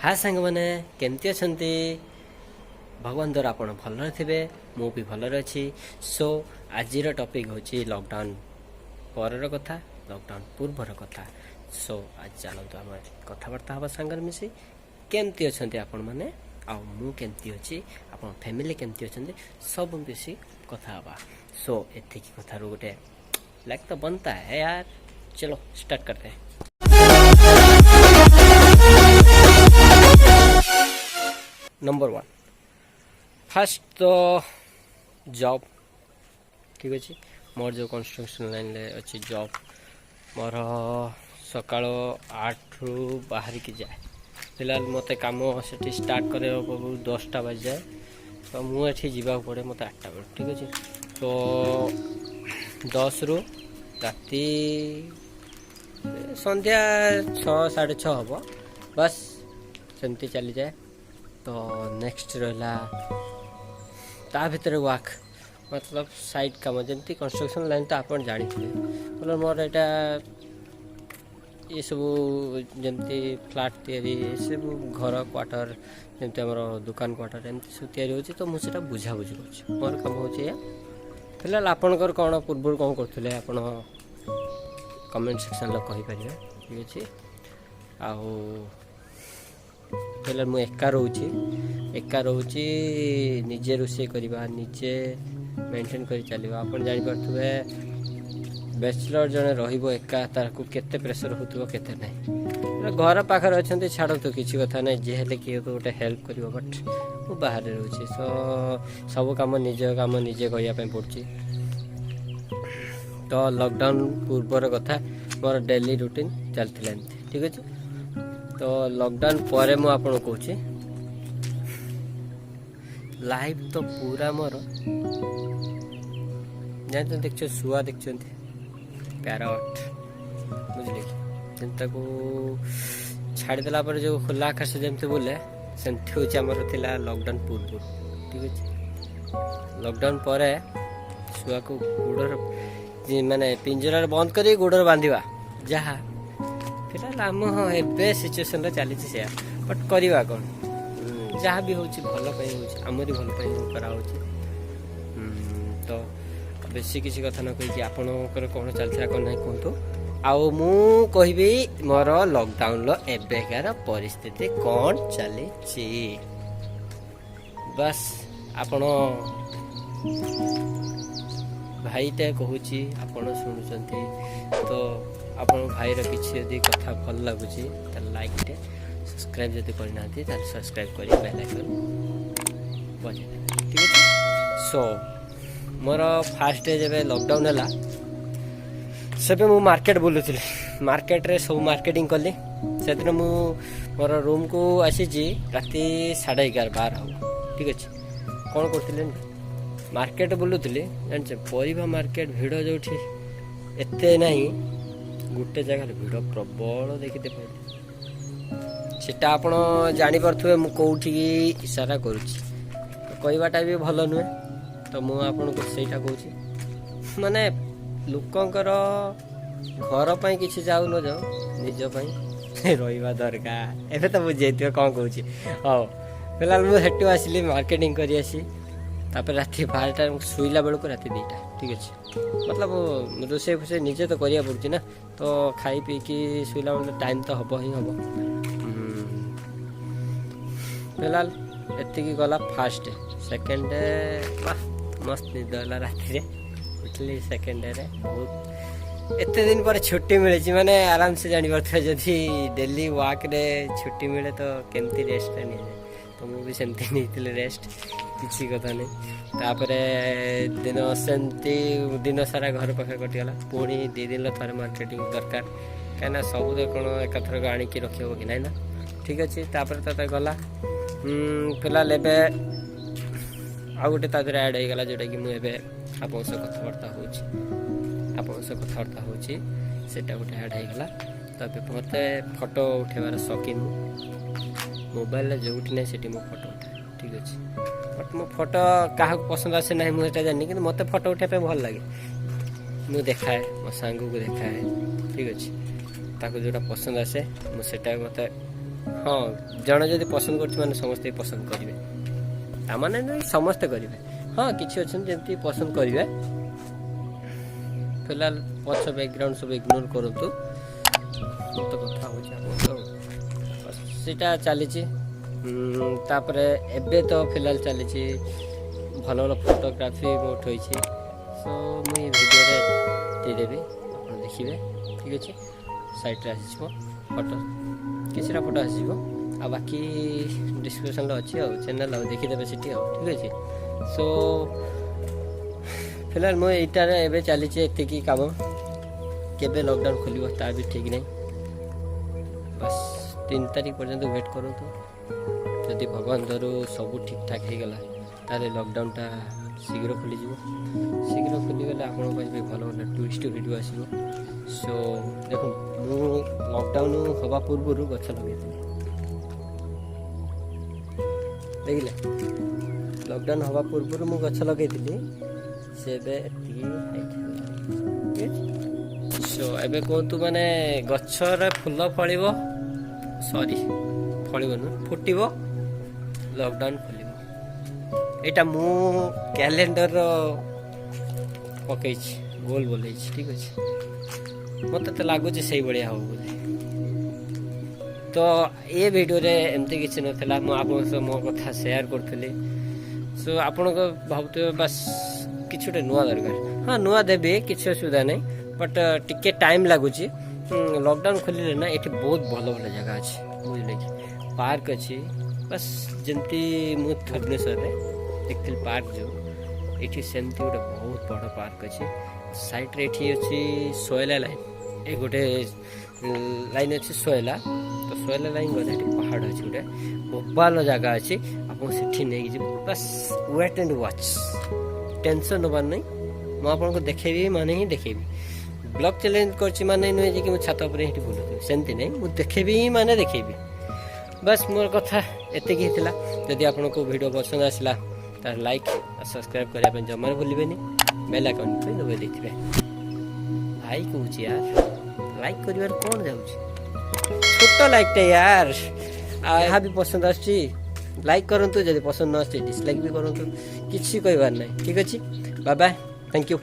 हाँ सांग मैंने केमती अछंती भगवान द्वारा आपण भलरे थे मु भी भलरे अच्छी। सो आज टॉपिक होची लॉकडाउन पर कथा लॉकडाउन पूर्वर कथा। सो आज चलते आम कथबार्ता हाँ सांगर मिसी केमती अछंती आपण मैंने आउ मु केमती अच्छी आपण फैमिली केमती अछंती सब मिसी कथा हवा। सो एति कथा गोटे लाइक तो बनता है यार। चलो स्टार्ट करते हैं। नंबर वन फास्ट तो जॉब ठीक अच्छे मोर जो कंस्ट्रक्शन लाइन अच्छी जॉब मोर सका 8 रु बाहर की जाए फिलहाल मत कम से स्टार्ट करे 10टा बज जाए तो मुझे जावा पड़े मत 8टा बेल ठीक अच्छे। तो 10 रु राति संध्या 6 साढ़े 6 हम बस सेमती चली जाए। तो नेक्स्ट रहा ता भितर वाक मतलब साइड काम जमती कंस्ट्रक्शन लाइन तो आप जानी मतलब मोर यहाँ ये सब जमती फ्लाट तैयारी सब घर क्वार्टर जमती आम दुकान क्वार्टर एमती सब तैयारी होची। तो मुझे बुझा बुझी कर मोर काम हो फिलहाल आपणकर कौन पूर्व कौन करते आप कमेंट सेक्शन कहीपर ठीक अच्छे। फिलहाल मुझे एका रोचे निजे रोषे करवा निजे मेंटेन कर चलवा आप जानीपे बैचलर जड़े रहा तार केते प्रेसर होगा केते ना घर पाखे अच्छा छाड़ तो किसी कथा ना जी हेल्ले किए तो गोटे हेल्प कर बट मु बाहर रोचे सो सब कम निजे करने पड़ी। तो लॉकडाउन पूर्वर कथा मोर डेली रूटीन चलता ठीक अच्छे। तो लॉकडाउन पर मु आपन कहूँ लाइफ तो पूरा मोर जानते देख शुआ देखते पैरट बुझे जनता को छाड़देला जो खोला आकाश जमती बोले सेमती हूँ आमर थिला लॉकडाउन पूर्व ठीक अच्छे। लॉकडाउन पर शुआ को गोड़ माने पिंजरा बंद कर गोड़ बांधा जहाँ फिलहाल आम ए सिचुएसन चली से बट करवा कौन जहाँ भी होची भल आमरी भल करा तो बेसी किसी कथा न कही आपणकर कौन चलता कौन ना कहतु आउ मु कहबी मोर लॉकडाउन एबेकार परिस्थिति कौन चली बस आपण भाईटे कहूँ आपण शुणुंट तो आपण भाई किसी यदि कथा भल लगुच लाइक टे सब्सक्राइब जब करना सब्सक्राइब कर बेल आइकन बजे ठीक है। सो मोर फास्ट डे जब लॉकडाउन है से मु मार्केट बुलूली मार्केट रे सब मार्केटिंग कली से दिन मु मोर रूम को आसी राति 11:30 12 हो ठीक अच्छे। कौन कर मार्केट बुलूली जान परिवा मार्केट भिड़ जो एते नहीं गोटे जगह भिड़ प्रबल देखते पाइले आप जापे मुझे कौटी इशारा करूँगाटा भी भल नुहे। तो मुझे कहूँ माने लोकंकर घर पर किसी जाऊ न जाऊ निजपाई रहा दरकार एवं तो बुझे कौन कहूँ हाँ फिलहाल मुझे आसली मार्केटिंग कर तापर राति 12टा शुला बेलू राति 2टा ठीक अच्छे। मतलब रोसे फुसे निजे तो करिया पड़ुची ना तो खाई पी की शुला बेलू टाइम तो हम ही हम फिलहाल एति गला फास्ट डे सेकेंड डे मस्त निद है राति उठली सेकेंड डे बहुत एते दिन पर छुट्टी मिले माने आराम से जानी पड़ता जदि डेली वाक रे छुट्टी मिले तो केमती रेस्ट नहीं जाए। तो मुझे सेमती नहीं रेस्ट किसी कथा नहीं तापर दिन सेमती दिन सारा घर पाखे कटिगला पुणी 2 दिन थे मार्केटिंग दरकार कहीं सब तो कौन एकाथर आणिक रखी हो कि ना ना ठीक अच्छे। तापर तो गला फिलहाल एवं आउ गोटे तादर ऐड हो गला जोटा कि मुझे आप कथबार्ता होटा गोटे ऐड हो गला। तो मत फोटो उठेबार शौकीन मोबाइल जो ना से फोटो उठाए ठीक अच्छे। बट मो फोटो क्या पसंद आसे ना मुझे जानी कि मत फोटो उठाई भल लगे मुझे देखाए मो सांग को देखाए ठीक अच्छे। ताको जोटा पसंद आसे मुझे मत हाँ जड़े जदि पसंद कर समस्ते पसंद करेंगे ताने नहीं समस्ते करेंगे हाँ किसी अच्छे जमी पसंद करेंगे फिलहाल पछ बैकग्राउंड सब इग्नोर करूँ तो कथा होटा चली एबे तो फिलहाल चली भल भल फोटोग्राफी मैं उठाई सो मुझे वीडियो देदेवी आप देखिए ठीक अच्छे साइट्रे आसो फोटो किसी फोटो आसो आ बाकी डिस्क्रिप्शन अच्छी चैनल देखीदे से ठीक अच्छे सो फिलहाल मुझे यहाँ चली एति कम केबे लॉकडाउन खोल ता भी ठीक नहीं बस 3 तारीख पर्यंत वेट करूँ जदि भगवान दर सब ठीक ठाक हो गला ताले लॉकडाउन शीघ्र खोल शीघ्र खोलीगले आप भी भल भल टूरिस्ट वीडियो आसो सो देख मु लॉकडाउन हवा पूर्व गछ लगे देखिले लॉकडाउन हवा पूर्व मु गछ लगे से सो एबे कहतु माने गछरे फूल फल सॉरी फल फुटब लॉकडाउन खोल यहाँ मु कैलेंडर पकई गोल बोले ठीक अच्छे मत तो लगुच से भाया हम बोली तो ये वीडियो रे एमती किसी नाला मुझे मो कथा शेयर करी सो आपण भावुए बस किसी गोटे नुआ दरकार हाँ नुआ देवी किसी असुविधा नहीं बट टिके टाइम लगुच लॉकडाउन खोलिले ना ये बहुत भल भल जगह अच्छे बुझे कि पार्क अच्छी बस जमती मु भुवनेश्वर देखी पार्क जो ये सेमती गोटे बहुत बड़ पार्क अच्छे साइड्रे ये अच्छी सोयला लाइन ये गोटे लाइन अच्छी सोयला तो सोयला लाइन गले पहाड़ अच्छे गोटे मोबाइल जगह अच्छी आप नहीं जी बस वेट एंड वॉच टेंशन नबार नहीं मुझे देखेबी माने ही देखेबी ब्लॉग चैलेंज करछि माने नुहे जे कि छात पर ही बुलूँ सेमती नहीं मुझे देखेबी माने देखेबी बस मोर कथा एति ही थिला जदि आपको वीडियो पसंद आसला तार लाइक और सब्सक्राइब करने जमा भूलें बेल आइकन पे दबाई देथिबे भाई कहूँ यार लाइक करिवार कौन जाऊँ छोट लाइकटे यार यहाँ भी पसंद आसुची लाइक करंतु जदि पसंद न आसुची डिसलाइक भी करंतु किछि कहबार नहीं ठीक अच्छे बाय बाय थैंक यू।